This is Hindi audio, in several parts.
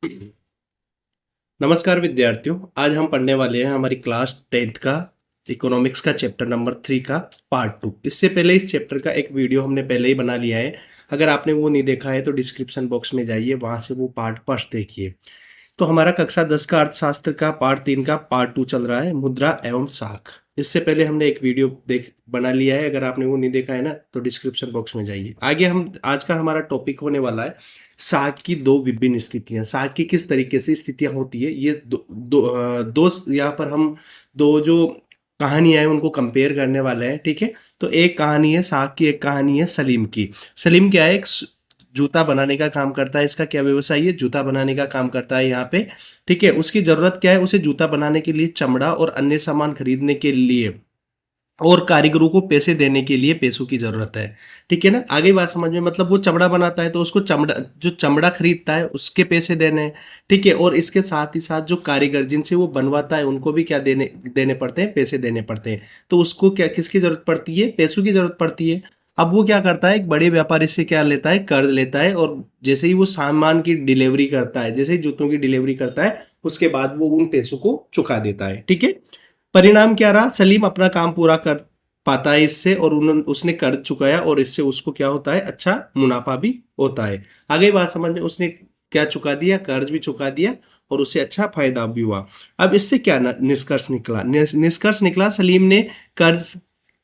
नमस्कार विद्यार्थियों। आज हम पढ़ने वाले हैं हमारी क्लास 10th का इकोनॉमिक्स का चैप्टर नंबर 3 का पार्ट 2। इससे पहले इस चैप्टर का एक वीडियो हमने पहले ही बना लिया है। अगर आपने वो नहीं देखा है तो डिस्क्रिप्शन बॉक्स में जाइए, वहां से वो पार्ट फर्स्ट देखिए। तो हमारा कक्षा 10 का अर्थशास्त्र का पार्ट 3 का पार्ट 2 चल रहा है, मुद्रा एवं साख। इससे पहले हमने एक वीडियो देख बना लिया है, अगर आपने वो नहीं देखा है ना तो डिस्क्रिप्शन बॉक्स में जाइए। आगे हम आज का हमारा टॉपिक होने वाला है साख की दो विभिन्न स्थितियां। साख की किस तरीके से स्थितियां होती है, ये दो यहाँ पर हम दो जो कहानियां हैं उनको कंपेयर करने वाले हैं। ठीक है, तो एक कहानी है साख की, एक कहानी है सलीम की। सलीम क्या है, एक जूता बनाने का काम करता है। इसका क्या व्यवसाय है, जूता बनाने का काम करता है यहाँ पे। ठीक है, उसकी जरूरत क्या है, उसे जूता बनाने के लिए चमड़ा और अन्य सामान खरीदने के लिए और कारीगरों को पैसे देने के लिए पैसों की जरूरत है। ठीक है ना, आगे बात समझ में, मतलब वो चमड़ा बनाता है तो उसको चमड़ा, जो चमड़ा खरीदता है उसके पैसे देने हैं। ठीक है, और इसके साथ ही साथ जो कारीगर जिनसे वो बनवाता है उनको भी क्या देने देने पड़ते हैं, पैसे देने पड़ते हैं। तो उसको क्या, किसकी जरूरत पड़ती है, पैसों की जरूरत पड़ती है। अब वो क्या करता है, एक बड़े व्यापारी से क्या लेता है, कर्ज लेता है। और जैसे ही वो सामान की डिलीवरी करता है, जैसे ही जूतों की डिलीवरी करता है, उसके बाद वो उन पैसों को चुका देता है। ठीक है, परिणाम क्या रहा, सलीम अपना काम पूरा कर पाता है इससे, और उसने कर्ज चुकाया और इससे उसको क्या होता है, अच्छा मुनाफा भी होता है। आगे बात समझ में, उसने क्या चुका दिया, कर्ज भी चुका दिया और उसे अच्छा फायदा भी हुआ। अब इससे क्या निष्कर्ष निकला, निष्कर्ष निकला सलीम ने कर्ज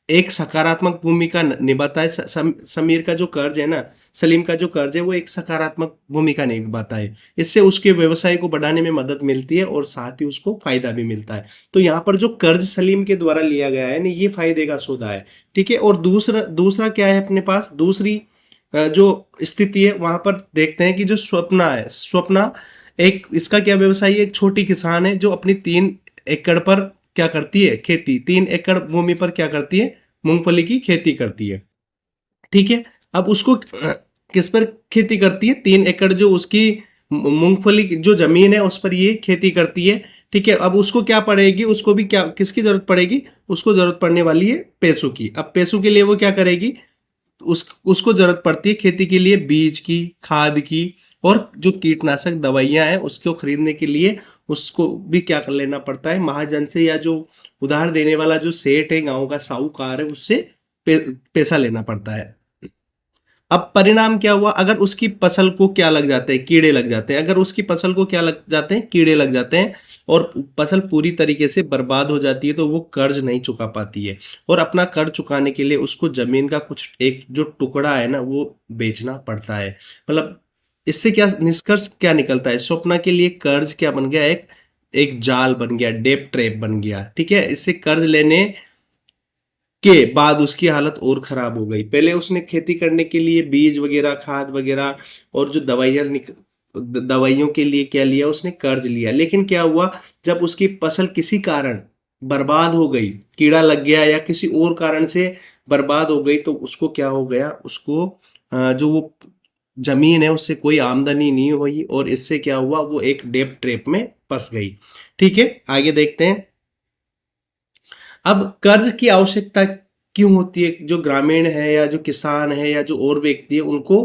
एक सकारात्मक भूमिका निभाता है। समीर का जो कर्ज है ना, सलीम का जो कर्ज है वो एक सकारात्मक भूमिका निभाता है। इससे उसके व्यवसाय को बढ़ाने में मदद मिलती है और साथ ही उसको फायदा भी मिलता है। तो यहाँ पर जो कर्ज सलीम के द्वारा लिया गया है ना, ये फायदे का सौदा है। ठीक है, और दूसरा दूसरा क्या है अपने पास, दूसरी जो स्थिति है वहां पर देखते हैं कि जो स्वप्ना है, स्वप्ना एक, इसका क्या व्यवसाय है, एक छोटी किसान है जो अपनी 3 एकड़ पर क्या करती है, खेती, 3 एकड़ भूमि पर क्या करती है, मूंगफली की खेती करती है। ठीक है, अब उसको किस पर खेती करती है, 3 एकड़ जो उसकी मूंगफली की जो जमीन है उस पर ये खेती करती है। ठीक है, अब उसको क्या पड़ेगी, उसको भी क्या, किसकी जरूरत पड़ेगी, उसको जरूरत पड़ने वाली है पैसों की। अब पैसों के लिए वो क्या करेगी, उसको जरूरत पड़ती है खेती के लिए बीज की, खाद की, और जो कीटनाशक दवाइयां हैं उसको खरीदने के लिए उसको भी क्या कर लेना पड़ता है, महाजन से, या जो उधार देने वाला जो सेठ है, गांव का साहूकार है, उससे पैसा लेना पड़ता है। अब परिणाम क्या हुआ, अगर उसकी फसल को क्या लग जाते हैं, कीड़े लग जाते हैं। अगर उसकी फसल को क्या लग जाते हैं, कीड़े लग जाते हैं, और फसल पूरी तरीके से बर्बाद हो जाती है, तो वो कर्ज नहीं चुका पाती है। और अपना कर्ज चुकाने के लिए उसको जमीन का कुछ एक जो टुकड़ा है ना वो बेचना पड़ता है। मतलब इससे क्या निष्कर्ष क्या निकलता है, स्वप्ना के लिए कर्ज क्या बन गया, एक एक जाल बन गया, डेप ट्रैप बन गया। ठीक है, इससे कर्ज लेने के बाद उसकी हालत और खराब हो गई। पहले उसने खेती करने के लिए बीज वगैरह, खाद वगैरह, और जो दवाइयों के लिए क्या लिया, उसने कर्ज लिया। लेकिन क्या हुआ, जब उसकी फसल किसी कारण बर्बाद हो गई, कीड़ा लग गया या किसी और कारण से बर्बाद हो गई, तो उसको क्या हो गया, उसको जो वो जमीन है उससे कोई आमदनी नहीं हुई, और इससे क्या हुआ, वो एक डेप ट्रैप में फंस गई। ठीक है, आगे देखते हैं। अब कर्ज की आवश्यकता क्यों होती है, जो ग्रामीण है या जो किसान है या जो और व्यक्ति है उनको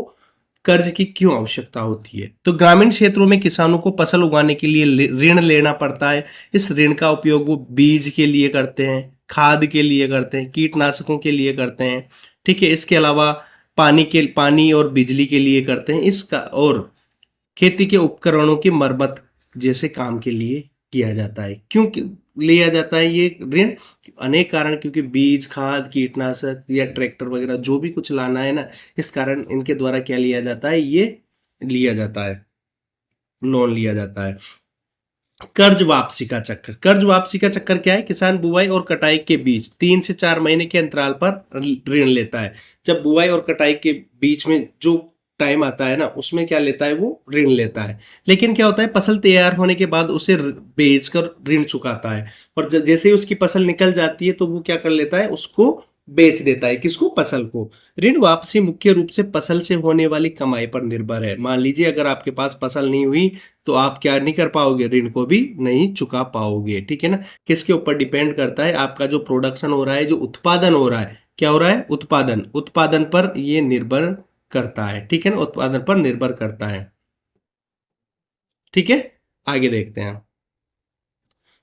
कर्ज की क्यों आवश्यकता होती है। तो ग्रामीण क्षेत्रों में किसानों को फसल उगाने के लिए ऋण लेना पड़ता है। इस ऋण का उपयोग वो बीज के लिए करते हैं, खाद के लिए करते हैं, कीटनाशकों के लिए करते हैं। ठीक है, इसके अलावा पानी और बिजली के लिए करते हैं इसका, और खेती के उपकरणों की मरम्मत जैसे काम के लिए किया जाता है। क्यों लिया जाता है ये ऋण, अनेक कारण, क्योंकि बीज, खाद, कीटनाशक या ट्रैक्टर वगैरह जो भी कुछ लाना है ना, इस कारण इनके द्वारा क्या लिया जाता है, ये लिया जाता है, लोन लिया जाता है। कर्ज वापसी का चक्कर, कर्ज वापसी का चक्कर क्या है, किसान बुआई और कटाई के बीच 3 से 4 महीने के अंतराल पर ऋण लेता है। जब बुआई और कटाई के बीच में जो टाइम आता है ना, उसमें क्या लेता है, वो ऋण लेता है। लेकिन क्या होता है, फसल तैयार होने के बाद उसे बेचकर ऋण चुकाता है। और जैसे ही उसकी फसल निकल जाती है तो वो क्या कर लेता है, उसको बेच देता है, किसको, फसल को। ऋण वापसी मुख्य रूप से फसल से होने वाली कमाई पर निर्भर है। मान लीजिए अगर आपके पास फसल नहीं हुई तो आप क्या नहीं कर पाओगे, ऋण को भी नहीं चुका पाओगे। ठीक है ना, किसके ऊपर डिपेंड करता है, आपका जो प्रोडक्शन हो रहा है, जो उत्पादन हो रहा है, क्या हो रहा है, उत्पादन, उत्पादन पर ये निर्भर करता है। ठीक है ना, उत्पादन पर निर्भर करता है। ठीक है, आगे देखते हैं।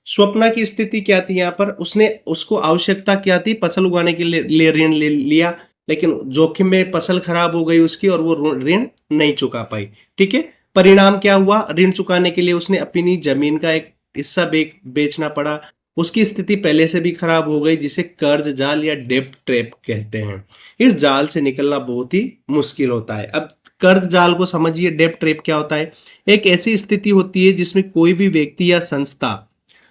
स्वप्ना की स्थिति क्या थी यहाँ पर, उसने उसको आवश्यकता क्या थी, फसल उगाने के लिए ऋण ले लिया, लेकिन जोखिम में फसल खराब हो गई उसकी और वो ऋण नहीं चुका पाई। ठीक है, परिणाम क्या हुआ, ऋण चुकाने के लिए उसने अपनी जमीन का एक हिस्सा बेचना पड़ा। उसकी स्थिति पहले से भी खराब हो गई, जिसे कर्ज जाल या डेब्ट ट्रैप कहते हैं। इस जाल से निकलना बहुत ही मुश्किल होता है। अब कर्ज जाल को समझिए, डेब्ट ट्रैप क्या होता है, एक ऐसी स्थिति होती है जिसमें कोई भी व्यक्ति या संस्था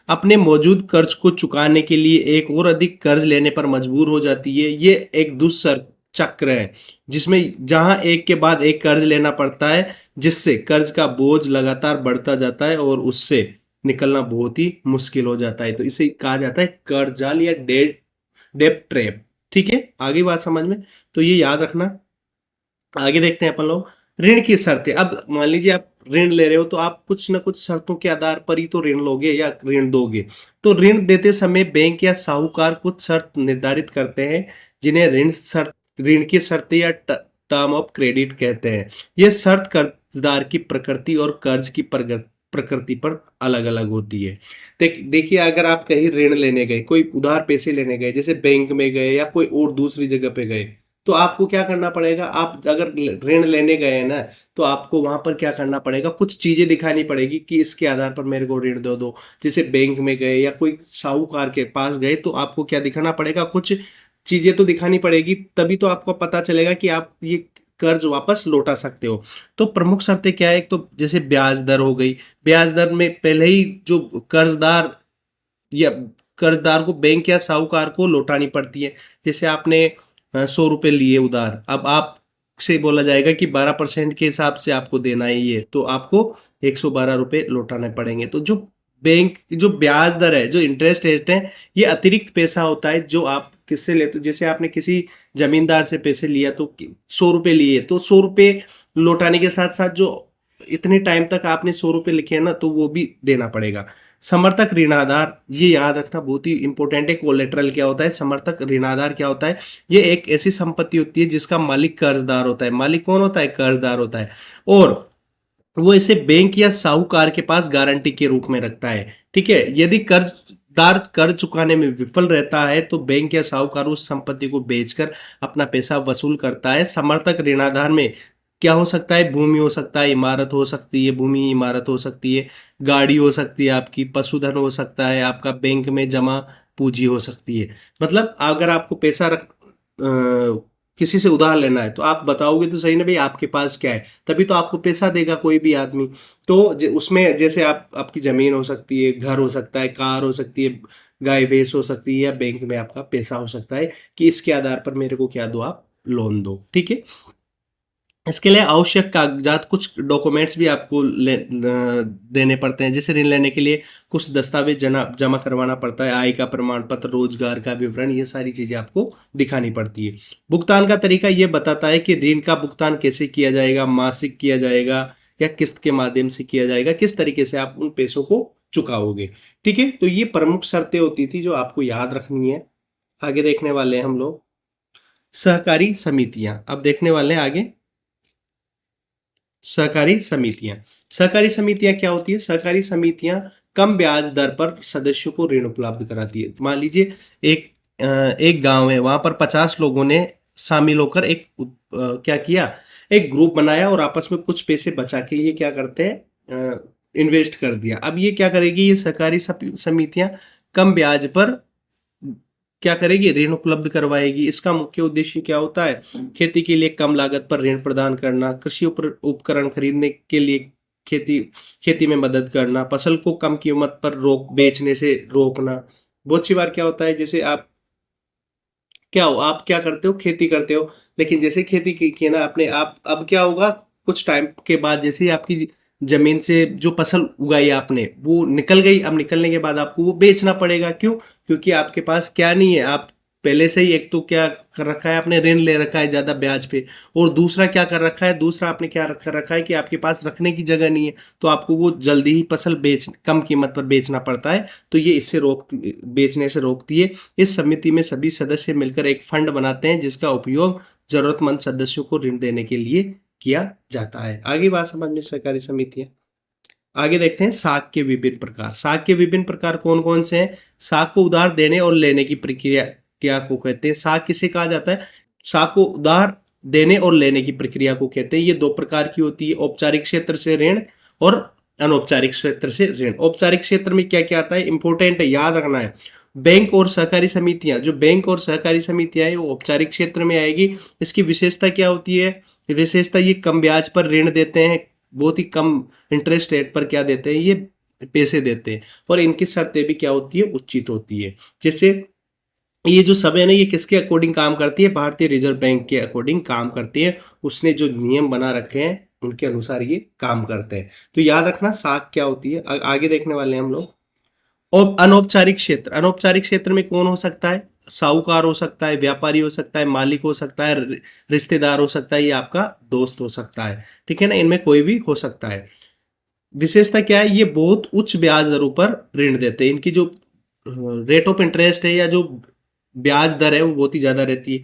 अपने मौजूद कर्ज को चुकाने के लिए एक और अधिक कर्ज लेने पर मजबूर हो जाती है। ये एक दुष्सर चक्र है, जिसमें जहां एक के बाद एक कर्ज लेना पड़ता है, जिससे कर्ज का बोझ लगातार बढ़ता जाता है और उससे निकलना बहुत ही मुश्किल हो जाता है। तो इसे कहा जाता है कर्ज जाल या डेब्ट ट्रैप। ठीक है, आगे बात समझ में, तो ये याद रखना। आगे देखते हैं अपन लोग, ऋण की शर्तें। अब मान लीजिए आप ऋण ले रहे हो, तो आप कुछ ना कुछ शर्तों के आधार पर ही तो ऋण लोगे या ऋण दोगे। तो ऋण देते समय बैंक या साहूकार कुछ शर्त निर्धारित करते हैं, जिन्हें ऋण की शर्तें या टर्म ऑफ क्रेडिट कहते हैं। ये शर्त कर्जदार की प्रकृति और कर्ज की प्रकृति पर अलग अलग होती है। देखिए, अगर आप कहीं ऋण लेने गए, कोई उधार पैसे लेने गए, जैसे बैंक में गए या कोई और दूसरी जगह पे गए, तो आपको क्या करना पड़ेगा, आप अगर ऋण लेने गए हैं ना, तो आपको वहां पर क्या करना पड़ेगा, कुछ चीजें दिखानी पड़ेगी कि इसके आधार पर मेरे को ऋण दे दो। जैसे बैंक में गए या कोई साहूकार के पास गए, तो आपको क्या दिखाना पड़ेगा, कुछ चीजें तो दिखानी पड़ेगी, तभी तो आपको पता चलेगा कि आप ये कर्ज वापस लौटा सकते हो। तो प्रमुख शर्तें क्या है, एक तो जैसे ब्याज दर हो गई। ब्याज दर में पहले ही जो कर्जदार या कर्जदार को बैंक या साहूकार को लौटानी पड़ती है। जैसे आपने 100 रुपए लिए उधार, अब आप से बोला जाएगा कि 12% के हिसाब से आपको देना है ये, तो आपको 112 रुपए लौटाने पड़ेंगे। तो जो ब्याज दर है, जो इंटरेस्ट रेट है, ये अतिरिक्त पैसा होता है जो आप किससे लेते हो। जैसे आपने किसी जमींदार से पैसे लिया, तो 100 रुपए लिए, तो 100 रुपए लौटाने के साथ साथ जो इतने टाइम तक आपने 100 रुपए लिखे हैं ना, तो वो भी देना पड़ेगा। समर्थक ऋणाधार, ये याद रखना बहुत ही इंपॉर्टेंट है। कोलेटरल क्या होता है, समर्थक ऋणाधार क्या होता है, ये एक ऐसी संपत्ति होती है जिसका मालिक कर्जदार होता है। मालिक कौन होता है, कर्जदार होता है, और वो इसे बैंक या साहूकार के पास गारंटी के रूप में रखता है। ठीक है, यदि कर्जदार कर्ज चुकाने में विफल रहता है, तो बैंक या साहूकार उस संपत्ति को बेचकर अपना पैसा वसूल करता है। समर्थक ऋणाधार में क्या हो सकता है, भूमि हो सकता है, इमारत हो सकती है, भूमि इमारत हो सकती है, गाड़ी हो सकती है आपकी, पशुधन हो सकता है आपका, बैंक में जमा पूंजी हो सकती है। मतलब अगर आपको पैसा किसी से उधार लेना है, तो आप बताओगे तो सही ना भाई आपके पास क्या है, तभी तो आपको पैसा देगा कोई भी आदमी। तो उसमें जैसे आपकी जमीन हो सकती है, घर हो सकता है, कार हो सकती है, गाय भैंस हो सकती है, या बैंक में आपका पैसा हो सकता है कि इसके आधार पर मेरे को क्या दो, आप लोन दो। ठीक है, इसके लिए आवश्यक कागजात, कुछ डॉक्यूमेंट्स भी आपको देने पड़ते हैं। जैसे ऋण लेने के लिए कुछ दस्तावेज जमा करवाना पड़ता है, आय का प्रमाण पत्र, रोजगार का विवरण, ये सारी चीजें आपको दिखानी पड़ती है। भुगतान का तरीका ये बताता है कि ऋण का भुगतान कैसे किया जाएगा, मासिक किया जाएगा या किस्त के माध्यम से किया जाएगा, किस तरीके से आप उन पैसों को चुकाओगे। ठीक है, तो ये प्रमुख शर्तें होती थी जो आपको याद रखनी है। आगे देखने वाले हैं हम लोग सहकारी समितियां। अब देखने वाले हैं आगे सहकारी समितियां। सहकारी समितियां क्या होती है, सहकारी समितियां कम ब्याज दर पर सदस्यों को ऋण उपलब्ध कराती है। मान लीजिए एक गांव है, वहां पर 50 लोगों ने शामिल होकर क्या किया, एक ग्रुप बनाया और आपस में कुछ पैसे बचा के ये क्या करते हैं, इन्वेस्ट कर दिया। अब ये क्या करेगी, ये सहकारी समितियां कम ब्याज पर क्या करेगी, ऋण उपलब्ध करवाएगी। इसका मुख्य उद्देश्य क्या होता है, खेती के लिए कम लागत पर ऋण प्रदान करना, कृषि उपकरण खरीदने के लिए खेती खेती में मदद करना, फसल को कम कीमत पर बेचने से रोकना। बहुत सी बार क्या होता है, जैसे आप क्या करते हो, खेती करते हो, लेकिन जैसे खेती की ना आपने, आप अब क्या होगा, कुछ टाइम के बाद जैसे ही आपकी जमीन से जो फसल उगाई आपने वो निकल गई, अब निकलने के बाद आपको वो बेचना पड़ेगा। क्यों, क्योंकि आपके पास क्या नहीं है, आप पहले से ही एक तो क्या कर रखा है, आपने ऋण ले रखा है ज्यादा ब्याज पे, और दूसरा क्या कर रखा है, दूसरा आपने क्या रखा है कि आपके पास रखने की जगह नहीं है, तो आपको वो जल्दी ही फसल कम कीमत पर बेचना पड़ता है। तो ये इससे बेचने से रोकती है। इस समिति में सभी सदस्य मिलकर एक फंड बनाते हैं, जिसका उपयोग जरूरतमंद सदस्यों को ऋण देने के लिए किया जाता है। आगे बात समझ में सहकारी समितियां। आगे देखते हैं साख के विभिन्न प्रकार। साख के विभिन्न प्रकार कौन कौन से हैं? साख को उधार देने और लेने की प्रक्रिया क्या को कहते हैं? साख किसे कहा जाता है? साख को उधार देने और लेने की प्रक्रिया को कहते हैं। ये दो प्रकार की होती है, औपचारिक क्षेत्र से ऋण और अनौपचारिक क्षेत्र से ऋण। औपचारिक क्षेत्र में क्या क्या आता है? इंपॉर्टेंट है, याद रखना है। बैंक और सहकारी समितियां, जो बैंक और सहकारी समितियां है वो औपचारिक क्षेत्र में आएगी। इसकी विशेषता क्या होती है? विशेषता ये कम ब्याज पर ऋण देते हैं, बहुत ही कम इंटरेस्ट रेट पर क्या देते हैं? ये पैसे देते हैं। और इनकी शर्तें भी क्या होती है? उचित होती है। जैसे ये जो सब है ना, ये किसके अकॉर्डिंग काम करती है? भारतीय रिजर्व बैंक के अकॉर्डिंग काम करती है। उसने जो नियम बना रखे हैं उनके अनुसार ये काम करते हैं। तो याद रखना साख क्या होती है। आगे देखने वाले हैं हम लोग। और अनौपचारिक क्षेत्र, अनौपचारिक क्षेत्र में कौन हो सकता है? साहूकार हो सकता है, व्यापारी हो सकता है, मालिक हो सकता है, रिश्तेदार हो सकता है, ये आपका दोस्त हो सकता है। ठीक है ना, इनमें कोई भी हो सकता है। विशेषता क्या है? ये बहुत उच्च ब्याज दरों पर ऋण देते हैं। इनकी जो रेट ऑफ इंटरेस्ट है या जो ब्याज दर है वो बहुत ही ज्यादा रहती है।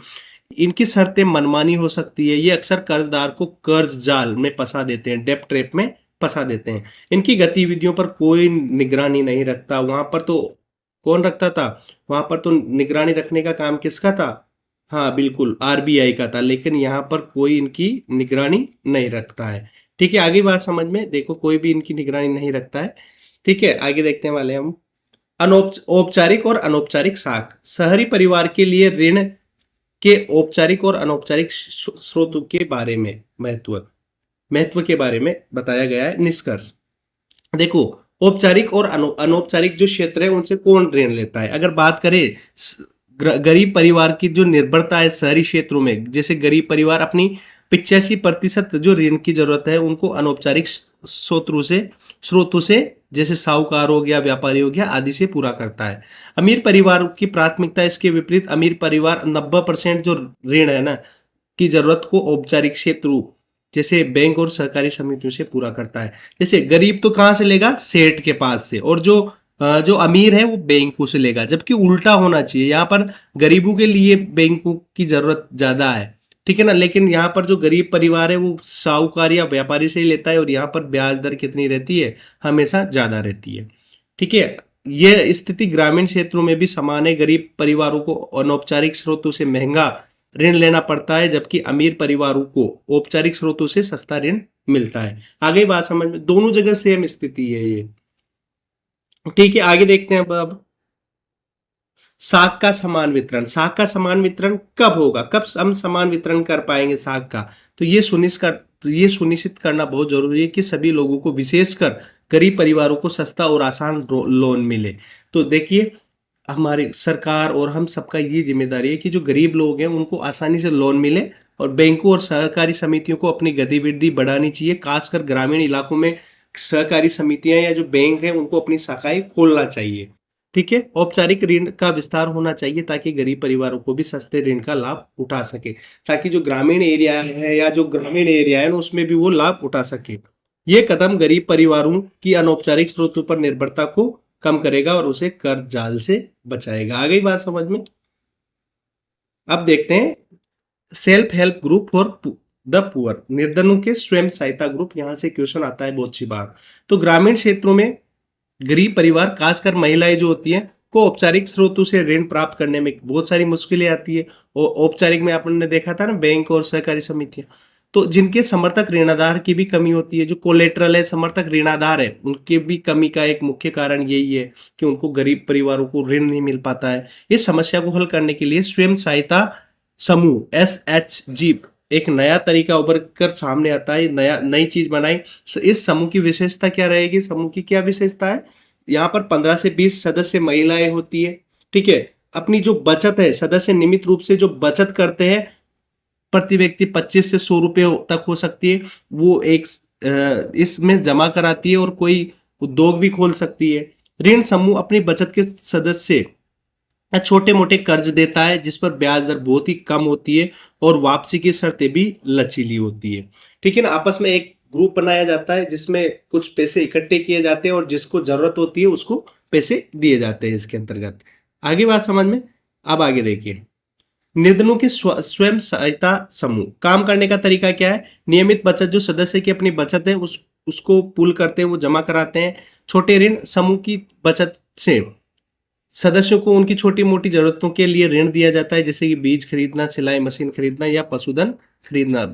इनकी शर्तें मनमानी हो सकती है। ये अक्सर कर्जदार को कर्ज जाल में फंसा देते हैं, डेप्ट ट्रैप में फंसा देते हैं। इनकी गतिविधियों पर कोई निगरानी नहीं रखता। वहां पर तो कौन रखता था? वहां पर तो निगरानी रखने का काम किसका था? हाँ बिल्कुल, आरबीआई का था। लेकिन यहाँ पर कोई इनकी निगरानी नहीं रखता है। ठीक है, आगे बात समझ में देखो, कोई भी इनकी निगरानी नहीं रखता है। ठीक है, आगे देखने वाले हम। औपचारिक और अनौपचारिक साख। शहरी परिवार के लिए ऋण के औपचारिक और अनौपचारिक स्रोतों के बारे में महत्व के बारे में बताया गया है। निष्कर्ष देखो, औपचारिक और अनौपचारिक जो क्षेत्र है उनसे कौन ऋण लेता है? अगर बात करें गरीब परिवार की जो निर्भरता है शहरी क्षेत्रों में, जैसे गरीब परिवार अपनी 85% जो ऋण की जरूरत है उनको अनौपचारिक स्रोतों से जैसे साहूकार हो गया, व्यापारी हो गया आदि से पूरा करता है। अमीर परिवार की प्राथमिकता इसके विपरीत, अमीर परिवार 90% जो ऋण है ना की जरूरत को औपचारिक क्षेत्रों जैसे बैंक और सहकारी समितियों से पूरा करता है। जैसे गरीब तो कहां से लेगा? सेठ के पास से। और जो अमीर है वो बैंकों से लेगा। जबकि उल्टा होना चाहिए, यहाँ पर गरीबों के लिए बैंकों की जरूरत ज्यादा है। ठीक है ना, लेकिन यहाँ पर जो गरीब परिवार है वो साहूकार या व्यापारी से ही लेता है। और यहाँ पर ब्याज दर कितनी रहती है? हमेशा ज्यादा रहती है। ठीक है, यह स्थिति ग्रामीण क्षेत्रों में भी समान है। गरीब परिवारों को अनौपचारिक स्रोतों से महंगा ऋण लेना पड़ता है, जबकि अमीर परिवारों को औपचारिक स्रोतों से सस्ता ऋण मिलता है। आगे बात समझ में, दोनों जगह सेम स्थिति है ये। ठीक है, आगे देखते हैं अब साख का समान वितरण। साख का समान वितरण कब होगा? कब हम समान वितरण कर पाएंगे साख का? तो ये सुनिश्चित करना बहुत जरूरी है कि सभी लोगों को, विशेषकर गरीब परिवारों को सस्ता और आसान लोन मिले। तो देखिए, हमारी सरकार और हम सबका ये जिम्मेदारी है कि जो गरीब लोग हैं उनको आसानी से लोन मिले। और बैंकों और सहकारी समितियों को अपनी गतिविधि बढ़ानी चाहिए। खासकर ग्रामीण इलाकों में सहकारी समितियां या जो बैंक है उनको अपनी शाखाएं खोलना चाहिए। ठीक है, औपचारिक ऋण का विस्तार होना चाहिए ताकि गरीब परिवारों को भी सस्ते ऋण का लाभ उठा सके, ताकि जो ग्रामीण एरिया है या जो ग्रामीण एरिया है उसमें भी वो लाभ उठा सके। ये कदम गरीब परिवारों की अनौपचारिक स्रोतों पर निर्भरता को कम करेगा और उसे कर्ज जाल से बचाएगा। आ गई बात समझ में? अब देखते हैं self help group for the poor, निर्धनों के स्वयं सहायता ग्रुप। यहां से क्वेश्चन आता है बहुत सी बार। तो ग्रामीण क्षेत्रों में गरीब परिवार, खासकर महिलाएं जो होती हैं, को औपचारिक स्रोतों से ऋण प्राप्त करने में बहुत सारी मुश्किलें आती है। और औपचारिक में आपने देखा था ना, बैंक और सहकारी समितियां, तो जिनके समर्थक ऋणाधार की भी कमी होती है। जो कोलेटरल है, समर्थक ऋणाधार है, उनके भी कमी का एक मुख्य कारण यही है कि उनको गरीब परिवारों को ऋण नहीं मिल पाता है। इस समस्या को हल करने के लिए स्वयं सहायता समूह SHG एक नया तरीका उभर कर सामने आता है, नई चीज बनाई। इस समूह की विशेषता क्या रहेगी? समूह की क्या विशेषता है? यहाँ पर 15 से 20 सदस्य महिलाएं होती है। ठीक है, अपनी जो बचत है, सदस्य नियमित रूप से जो बचत करते हैं, प्रति व्यक्ति 25 से 100 रुपये तक हो सकती है, वो एक इसमें जमा कराती है और कोई उद्योग भी खोल सकती है। ऋण समूह अपनी बचत के सदस्य छोटे मोटे कर्ज देता है जिस पर ब्याज दर बहुत ही कम होती है और वापसी की शर्तें भी लचीली होती है। ठीक है ना, आपस में एक ग्रुप बनाया जाता है जिसमें कुछ पैसे इकट्ठे किए जाते हैं और जिसको जरूरत होती है उसको पैसे दिए जाते हैं इसके अंतर्गत। आगे बात समझ में? अब आगे देखिए, निर्धनों के स्वयं सहायता समूह काम करने का तरीका क्या है? नियमित बचत, जो सदस्य की अपनी बचत है उसको पूल करते हैं, वो जमा कराते हैं। छोटे ऋण समूह की बचत से सदस्यों को उनकी छोटी मोटी जरूरतों के लिए ऋण दिया जाता है, जैसे कि बीज खरीदना, सिलाई मशीन खरीदना या पशुधन खरीदना।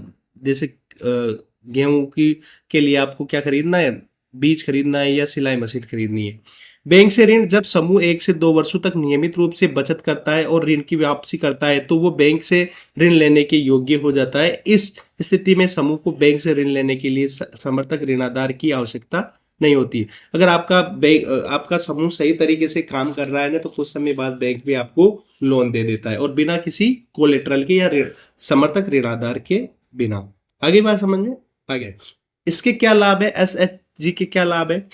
जैसे गेहूं की के लिए आपको क्या खरीदना है, बीज खरीदना है या सिलाई मशीन खरीदनी है। बैंक से ऋण, जब समूह 1 से 2 वर्षों तक नियमित रूप से बचत करता है और ऋण की वापसी करता है तो वो बैंक से ऋण लेने के योग्य हो जाता है। इस स्थिति में समूह को बैंक से ऋण लेने के लिए समर्थक ऋणाधार की आवश्यकता नहीं होती। अगर आपका समूह सही तरीके से काम कर रहा है ना, तो कुछ समय बाद बैंक भी आपको लोन दे देता है, और बिना किसी कोलेटरल के या समर्थक ऋणाधार के बिना। आगे बात समझ में आगे, इसके क्या लाभ है, एसएचजी के क्या लाभ है।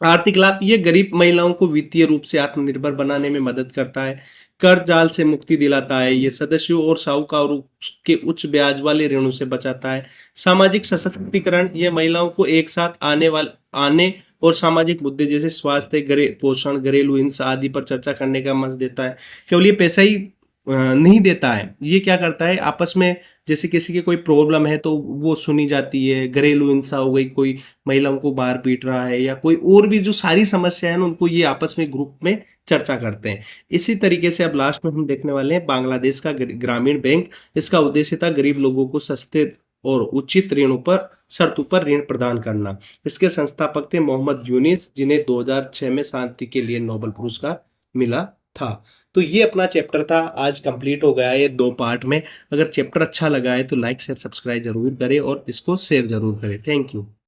आर्थिक लाभ, ये गरीब महिलाओं को वित्तीय रूप से आत्मनिर्भर बनाने में मदद करता है। कर जाल से मुक्ति दिलाता है। ये सदस्यों और साहूकारों के उच्च ब्याज वाले ऋणों से बचाता है। सामाजिक सशक्तिकरण, ये महिलाओं को एक साथ आने और सामाजिक मुद्दे जैसे स्वास्थ्य, पोषण, घरेलू हिंसा आदि पर चर्चा करने का मंच देता है। केवल ये पैसा ही नहीं देता है, ये क्या करता है, आपस में जैसे किसी की कोई प्रॉब्लम है तो वो सुनी जाती है। घरेलू हिंसा हो गई, कोई महिलाओं को बाहर पीट रहा है, या कोई और भी जो सारी समस्या है ना, उनको ये आपस में ग्रुप में चर्चा करते हैं। इसी तरीके से अब लास्ट में हम देखने वाले हैं बांग्लादेश का ग्रामीण बैंक। इसका उद्देश्य था गरीब लोगों को सस्ते और उचित ऋणों पर शर्तों पर ऋण प्रदान करना। इसके संस्थापक थे मोहम्मद यूनिस, जिन्हें 2006 में शांति के लिए नोबेल पुरस्कार मिला था। तो ये अपना चैप्टर था, आज कंप्लीट हो गया है 2 पार्ट में। अगर चैप्टर अच्छा लगा है तो लाइक शेयर सब्सक्राइब जरूर करें और इसको शेयर जरूर करें। Thank you.